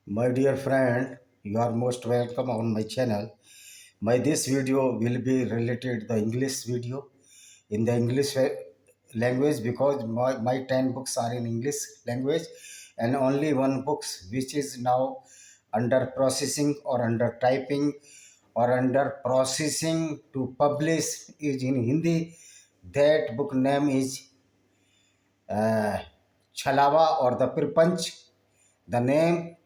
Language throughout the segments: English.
My dear friend, you are most welcome on my channel. My this video will be related the English video in the language because my 10 books are in English language and only one books which is now under processing or under typing or under processing to publish is in Hindi. That book name is uh, Chalawa or the Pirpanch, the name.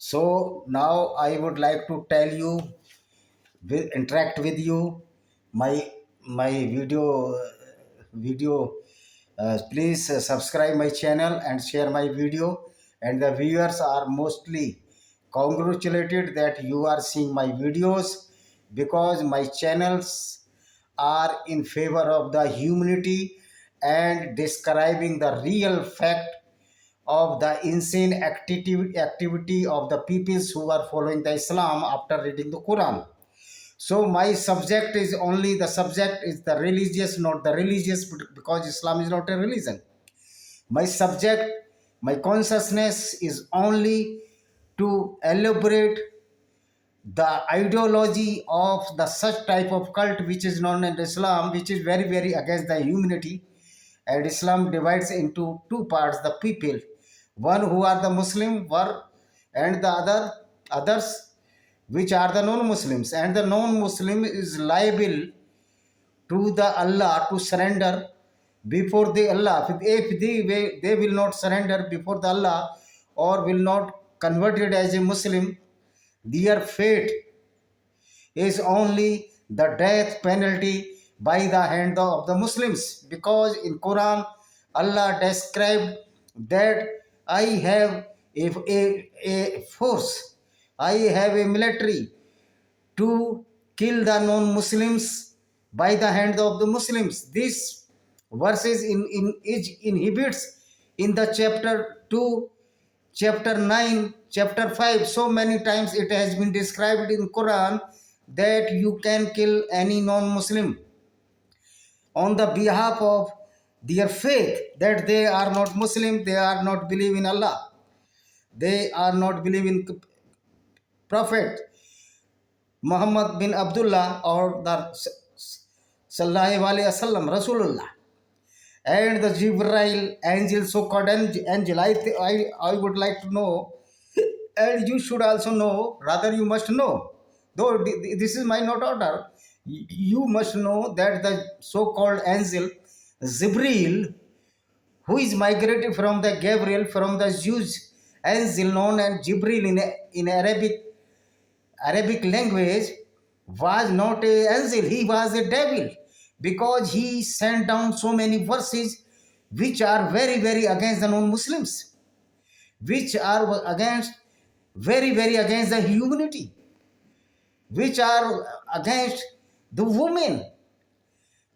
So now I would like to tell you, interact with you, my video. Please subscribe my channel and share my video. And the viewers are mostly congratulated that you are seeing my videos because my channels are in favor of the humanity and describing the real fact of the insane activity of the peoples who are following the Islam after reading the Quran. So my subject is only the subject is the religious, not the religious, because Islam is not a religion. My subject, my consciousness is only to elaborate the ideology of the such type of cult which is known as Islam, which is very, very against the humanity. And Islam divides into two parts: the people, one who are the Muslim, were, and the others which are the non-Muslims. And the non-Muslim is liable to the Allah to surrender before the Allah. If they will not surrender before the Allah or will not converted as a Muslim, their fate is only the death penalty by the hand of the Muslims, because in Quran Allah described that I have a force, I have a military to kill the non-Muslims by the hand of the Muslims. This verses inhibits in the chapter 2, chapter 9, chapter 5. So many times it has been described in Quran that you can kill any non-Muslim on the behalf of their faith, that they are not Muslim, they are not believe in Allah, they are not believe in Prophet Muhammad bin Abdullah or the Sallallahu Alaihi Wasallam Rasulullah. And the Jibrail angel, so called angel, I would like to know, and you should also know, rather you must know, though this is my not order, you must know that the so called angel Jibril, who is migrated from the Gabriel, from the Jews angel known as Jibril in Arabic language, was not a angel, he was a devil, because he sent down so many verses which are very, very against the non-Muslims, which are against, very, very against the humanity, which are against the women.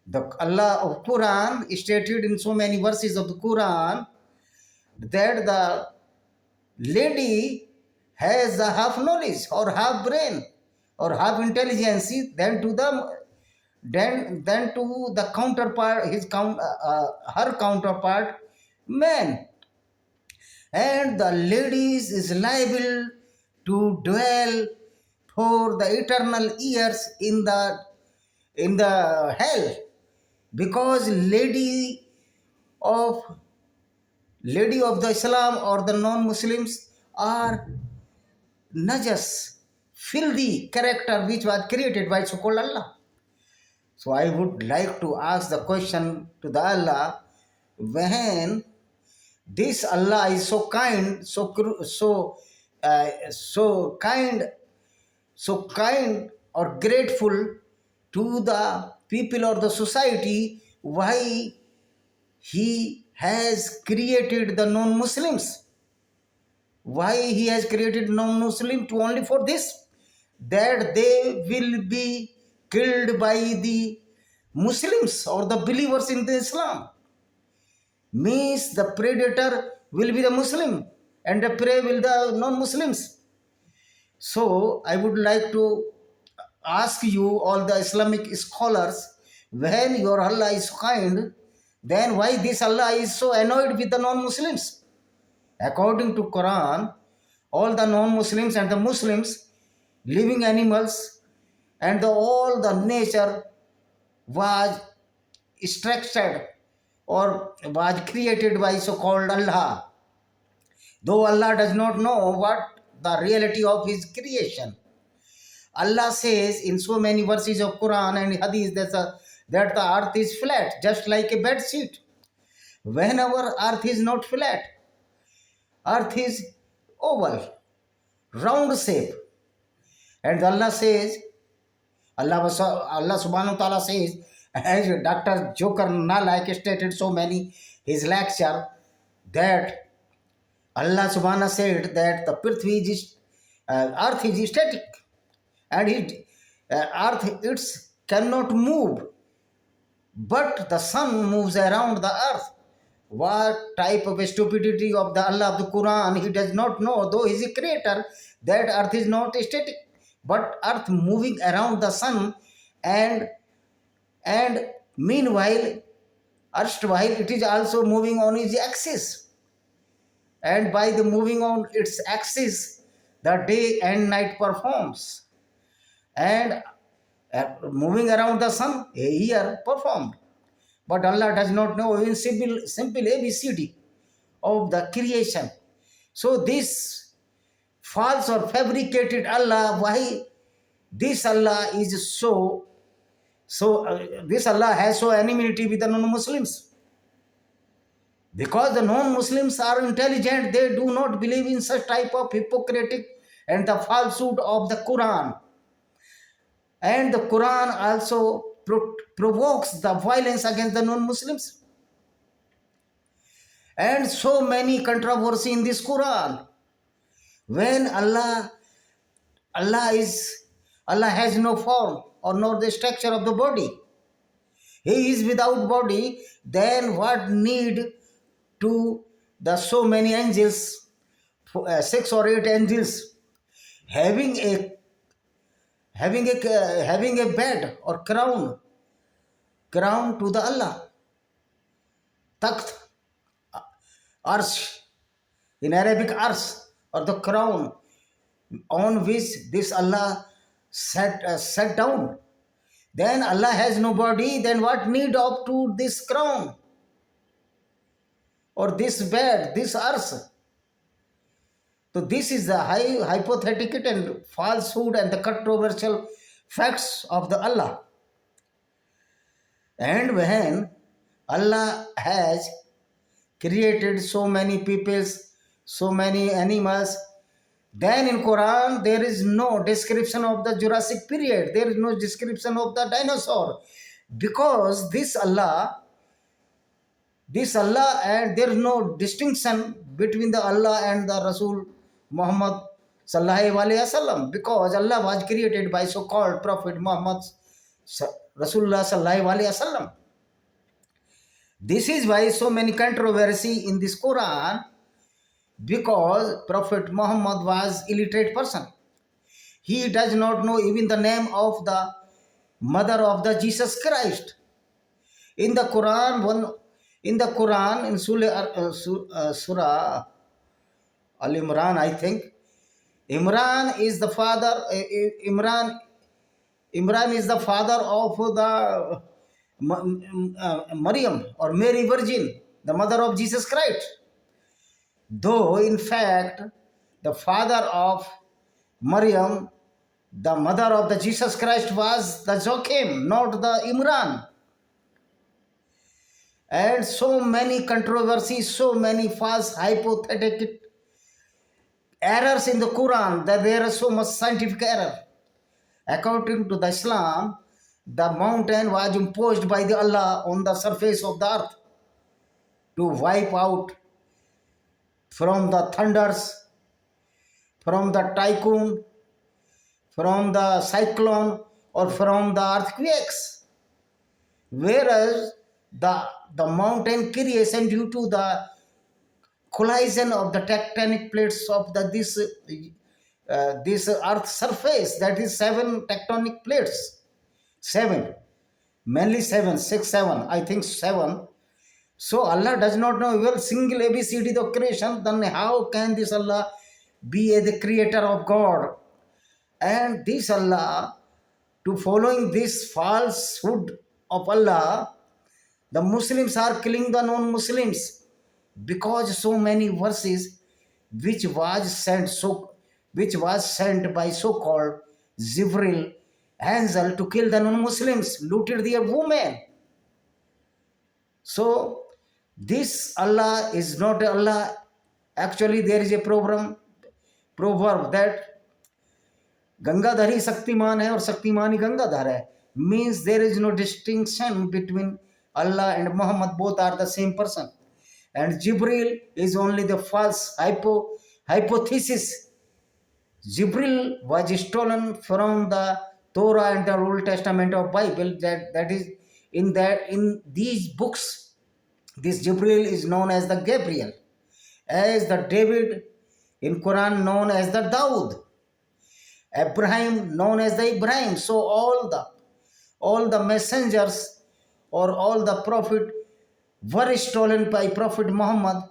The Allah of Quran stated in so many verses of the Quran that the lady has a half knowledge or half brain or half intelligence than to the counterpart, her counterpart man. And the ladies is liable to dwell for the eternal years in the hell, because of lady of the Islam or the non-Muslims are najas, filthy character which was created by so-called Allah. So I would like to ask the question to the Allah, when this Allah is so kind, so kind or grateful to the people or the society, why he has created the non-Muslims? Why he has created non-Muslim to only for this, that they will be killed by the Muslims or the believers in the Islam? Means the predator will be the Muslim and the prey will the non-Muslims. So I would like to ask you, all the Islamic scholars, when your Allah is kind, then why this Allah is so annoyed with the non-Muslims? According to Quran, all the non-Muslims and the Muslims, living animals, and all the nature was structured or was created by so-called Allah, though Allah does not know what the reality of his creation. Allah says in so many verses of Quran and Hadith that the earth is flat, just like a bed sheet. Whenever earth is not flat, earth is oval, round shape. And Allah says, Allah subhanahu wa ta'ala says, as Dr. Joker Nalak stated so many his lecture, that Allah subhanahu said that the Prithvi is, earth is static, and earth it's cannot move, but the sun moves around the earth. What type of stupidity of the Allah of the Quran? He does not know, though he is a creator, that earth is not static, but earth moving around the sun, and meanwhile, erstwhile it is also moving on its axis, and by the moving on its axis, the day and night performs, and moving around the sun, a year performed. But Allah does not know in simple ABCD of the creation. So this false or fabricated Allah, why this Allah is this Allah has so enmity with the non-Muslims? Because the non-Muslims are intelligent, they do not believe in such type of hypocritic and the falsehood of the Quran. And the Quran also provokes the violence against the non-Muslims. And so many controversy in this Quran. When Allah has no form or nor the structure of the body. He is without body, then what need to the so many angels, 6 or 8 angels, having a bed or crown to the Allah, takht, arsh, in Arabic arsh, or the crown on which this Allah sat down. Then Allah has no body, then what need of to this crown or this bed, this arsh? So this is the hypothetical and falsehood and the controversial facts of the Allah. And when Allah has created so many peoples, so many animals, then in Quran there is no description of the Jurassic period. There is no description of the dinosaur, because this Allah, and there is no distinction between the Allah and the Rasul Muhammad sallallahu alaihi wasallam, because Allah was created by so-called Prophet Muhammad Rasulullah sallallahu alaihi wasallam. This is why so many controversy in this Quran, because Prophet Muhammad was illiterate person. He does not know even the name of the mother of the Jesus Christ. In the Quran, in Surah Al-Imran, I think, Imran is the father. Imran is the father of the Maryam or Mary Virgin, the mother of Jesus Christ. Though in fact the father of Maryam, the mother of the Jesus Christ, was the Joachim, not the Imran. And so many controversies, so many false hypothetical errors in the Quran, that there is so much scientific error. According to the Islam, the mountain was imposed by the Allah on the surface of the earth to wipe out from the thunders, from the typhoon, from the cyclone, or from the earthquakes. Whereas the mountain creation due to the collision of the tectonic plates of this earth surface, that is 7 tectonic plates, 7, mainly 7, 6, 7, I think 7. So Allah does not know even single ABCD the creation, then how can this Allah be the creator of God. And this Allah, to following this falsehood of Allah, the Muslims are killing the non-Muslims because so many verses which was sent by so-called Jibril angel to kill the non-Muslims, looted their women. So this Allah is not Allah. Actually, there is a proverb that Gangadhar ही शक्तिमान है और शक्तिमान ही गंगाधर है. Means there is no distinction between Allah and Muhammad. Both are the same person. And Jibril is only the false hypothesis. Jibril was stolen from the Torah and the Old Testament of Bible. That is in these books. This Jibril is known as the Gabriel, as the David in Quran known as the Daud, Abraham known as the Ibrahim. So all the messengers or all the prophet were stolen by Prophet Muhammad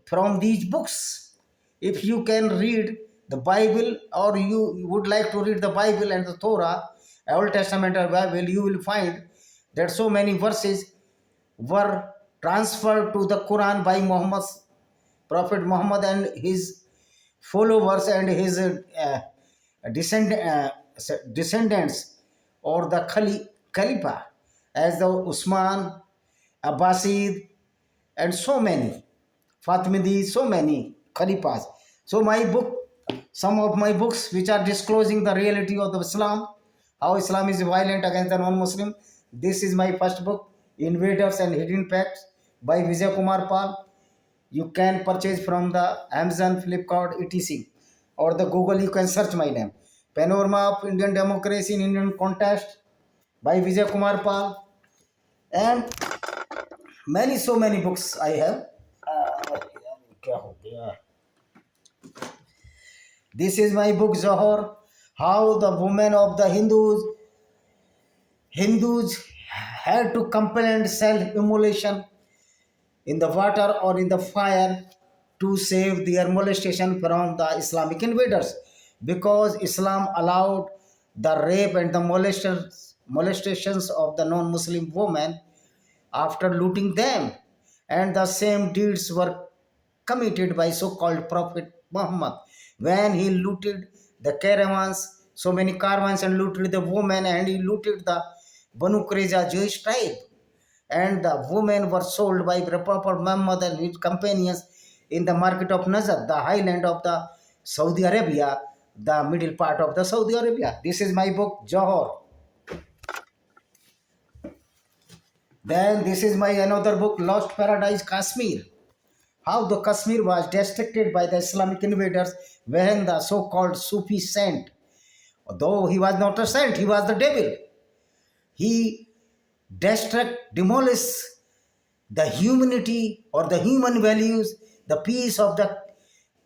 from these books. If you can read the Bible, or you would like to read the Bible and the Torah, Old Testament or Bible, you will find that so many verses were transferred to the Quran by Prophet Muhammad and his followers and his descendants, or the Khalifa, as the Usman, Abbasid, and so many Fatimidi, so many Khalifas. So some of my books which are disclosing the reality of the Islam, how Islam is violent against the non-Muslim. This is my first book, Invaders and Hidden Facts by Vijay Kumar Pal. You can purchase from the Amazon, Flipkart, etc. or the Google. You can search my name. Panorama of Indian Democracy in Indian Context by Vijay Kumar Pal, and so many books I have. This is my book Zohar, how the women of the Hindus had to compel self-immolation in the water or in the fire to save their molestation from the Islamic invaders, because Islam allowed the rape and the molestations of the non-Muslim women after looting them, and the same deeds were committed by so-called Prophet Muhammad when he looted the caravans, so many caravans, and looted the women, and he looted the Banu Qurayza Jewish tribe, and the women were sold by the Prophet Muhammad and his companions in the market of Najd, the highland of the Saudi Arabia, the middle part of the Saudi Arabia. This is my book Johor. Then this is my another book, Lost Paradise Kashmir, how the Kashmir was destructed by the Islamic invaders when the so-called Sufi saint, though he was not a saint, he was the devil, he demolished the humanity or the human values, the peace of the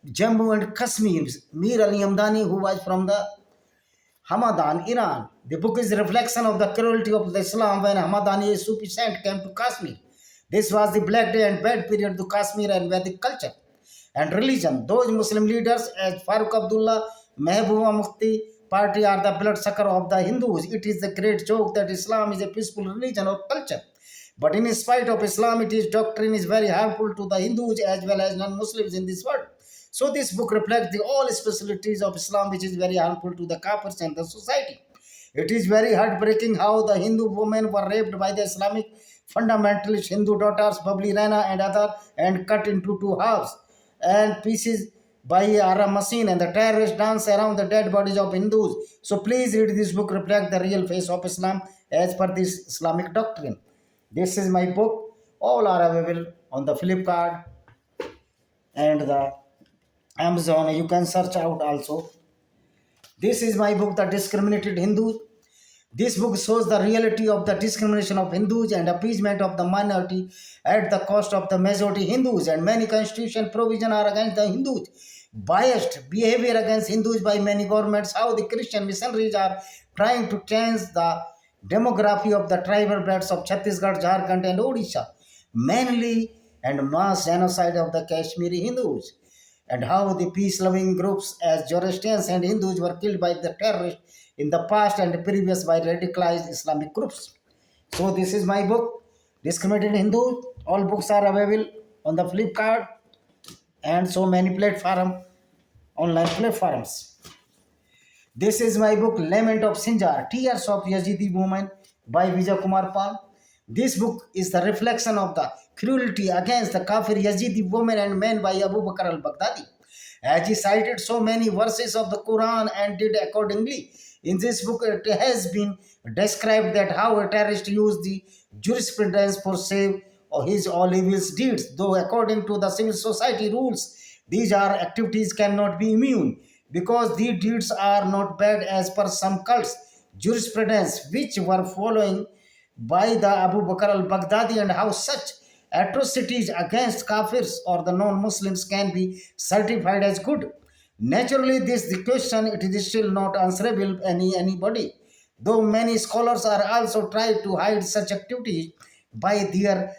Jammu and Kashmir. Mir Ali Hamdani, who was from the Hamadan, Iran. The book is a reflection of the cruelty of the Islam when Hamadani, a Sufi saint, came to Kashmir. This was the black day and bad period to Kashmir and Vedic culture and religion. Those Muslim leaders as Farooq Abdullah, Mehbooba Mufti party are the bloodsucker of the Hindus. It is a great joke that Islam is a peaceful religion or culture. But in spite of Islam, its doctrine is very harmful to the Hindus as well as non-Muslims in this world. So this book reflects all specialties of Islam, which is very harmful to the Kafirs and the society. It is very heartbreaking how the Hindu women were raped by the Islamic fundamentalist Hindu daughters, Babli Rana and other, and cut into two halves and pieces by a Aram machine, and the terrorists dance around the dead bodies of Hindus. So please read this book, reflect the real face of Islam as per this Islamic doctrine. This is my book. All are available on the Flipkart and the Amazon. You can search out also. This is my book, The Discriminated Hindus. This book shows the reality of the discrimination of Hindus and appeasement of the minority at the cost of the majority Hindus, and many constitutional provisions are against the Hindus. Biased behavior against Hindus by many governments, how the Christian missionaries are trying to change the demography of the tribal belts of Chhattisgarh, Jharkhand and Odisha, mainly, and mass genocide of the Kashmiri Hindus. and how the peace-loving groups as Zoroastrians and Hindus were killed by the terrorists in the past and previous by radicalized Islamic groups. So this is my book, Discriminated Hindu. All books are available on the Flipkart and so many online platforms. This is my book, Lament of Sinjar, Tears of Yazidi Woman by Vijay Kumar Pal. This book is the reflection of the cruelty against the Kafir Yazidi women and men by Abu Bakr al-Baghdadi. As he cited so many verses of the Quran and did accordingly, in this book it has been described that how a terrorist used the jurisprudence for save his all evil deeds, though according to the civil society rules, these are activities cannot be immune because these deeds are not bad as per some cults jurisprudence which were following by the Abu Bakr al-Baghdadi, and how such atrocities against Kafirs or the non-Muslims can be certified as good. Naturally, this the question it is still not answerable anybody. Though many scholars are also trying to hide such activities by their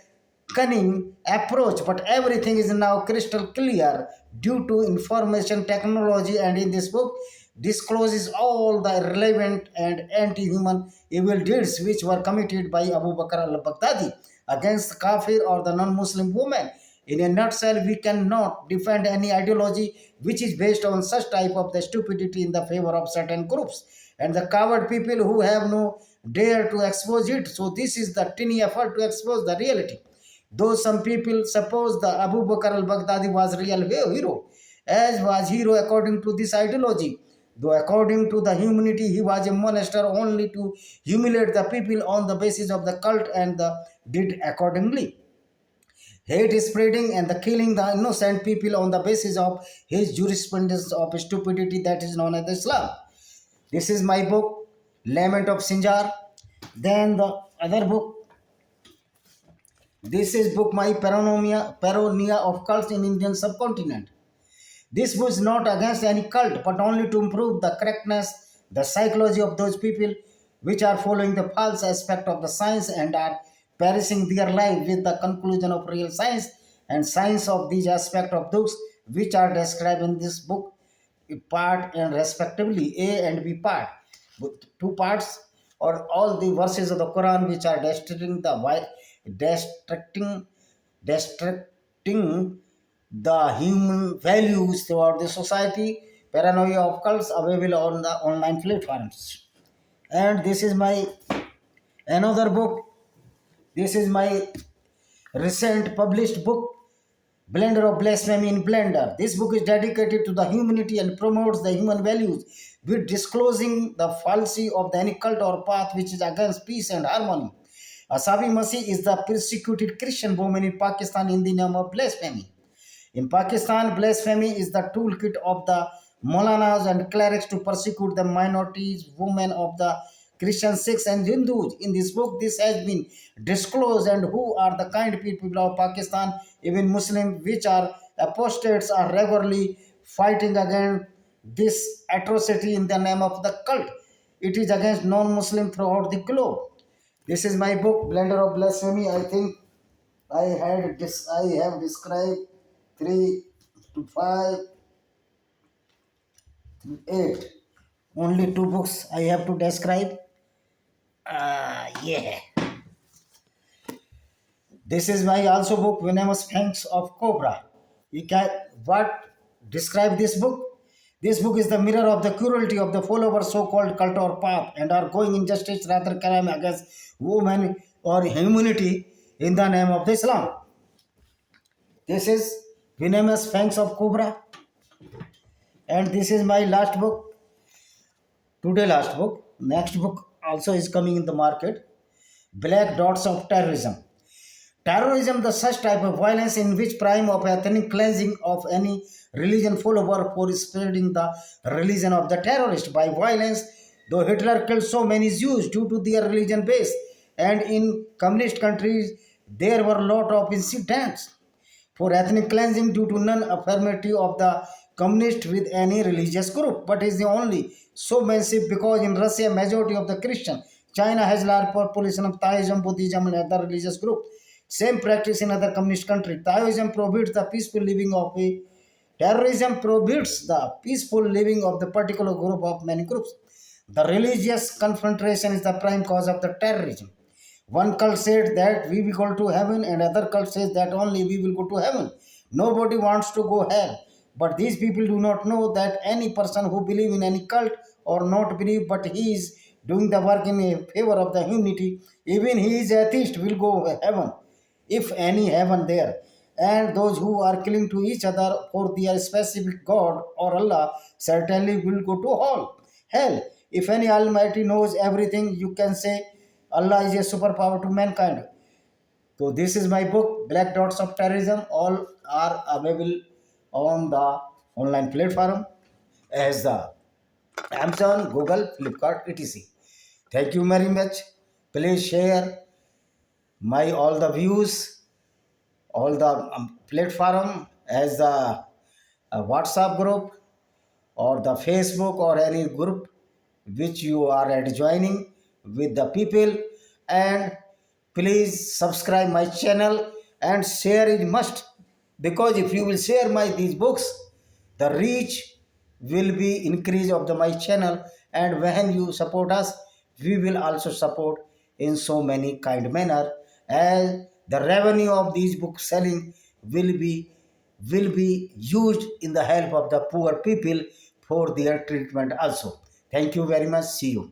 cunning approach, but everything is now crystal clear due to information technology, and in this book discloses all the relevant and anti-human evil deeds which were committed by Abu Bakr al-Baghdadi against Kafir or the non-Muslim woman. In a nutshell, we cannot defend any ideology which is based on such type of the stupidity in the favor of certain groups and the coward people who have no dare to expose it. So this is the tiny effort to expose the reality. Though some people suppose the Abu Bakr al-Baghdadi was real hero, as was hero according to this ideology. Though according to the humanity, he was a monster only to humiliate the people on the basis of the cult and the did accordingly. Hate is spreading and the killing the innocent people on the basis of his jurisprudence of stupidity that is known as Islam. This is my book, Lament of Sinjar. Then the other book, this is book My Paronia of Cults in Indian Subcontinent. This was not against any cult, but only to improve the correctness, the psychology of those people which are following the false aspect of the science and are perishing their life with the conclusion of real science and science of these aspects of those which are described in this book, part and respectively A and B part. Two parts or all the verses of the Quran which are destructing destructing the human values throughout the society, paranoia of cults available on the online platforms. And this is my another book. This is my recent published book, Blender of Blasphemy in Blender. This book is dedicated to the humanity and promotes the human values with disclosing the fallacy of any cult or path which is against peace and harmony. Asabi Masih is the persecuted Christian woman in Pakistan in the name of blasphemy. In Pakistan, blasphemy is the toolkit of the Maulanas and clerics to persecute the minorities, women of the Christian, Sikhs and Hindus. In this book, this has been disclosed and who are the kind people of Pakistan, even Muslims, which are apostates, are regularly fighting against this atrocity in the name of the cult. It is against non-Muslim throughout the globe. This is my book, Blender of Blasphemy. I think I have described 3 to 5 to 8. Only 2 books I have to describe. Yeah. This is my also book, Venomous Fangs of Cobra. You can what describe this book? This book is the mirror of the cruelty of the followers so-called cult or path and are going injustice rather crime against women or humanity in the name of Islam. This is Venomous Fangs of Cobra. And this is my last book, today last book. Next book also is coming in the market, Black Dots of Terrorism. Terrorism, the such type of violence in which prime of ethnic cleansing of any religion follower for spreading the religion of the terrorist by violence. Though Hitler killed so many Jews due to their religion base, and in communist countries there were a lot of incidents for ethnic cleansing due to non-affirmative of the communist with any religious group, but is the only so massive because in Russia majority of the Christian, China has large population of Taoism, Buddhism and other religious groups. Same practice in other communist countries. Taoism prohibits the peaceful living of a Terrorism prohibits the peaceful living of the particular group of many groups. The religious confrontation is the prime cause of the terrorism. One cult said that we will go to heaven, and other cult says that only we will go to heaven. Nobody wants to go hell. But these people do not know that any person who believe in any cult or not believe, but he is doing the work in favor of the humanity, even he is atheist, will go heaven, if any heaven there. And those who are killing to each other for their specific God or Allah certainly will go to hell. If any Almighty knows everything, you can say Allah is a superpower to mankind. So this is my book, Black Dots of Terrorism. All are available on the online platform as the Amazon, Google, Flipkart, etc. Thank you very much. Please share my all the views, all the platform as the WhatsApp group or the Facebook or any group which you are adjoining with the people, and please subscribe my channel and share it must, because if you will share my these books, the reach will be increase of the my channel, and when you support us, we will also support in so many kind manner, as the revenue of these book selling will be used in the help of the poor people for their treatment also. Thank you very much. See you.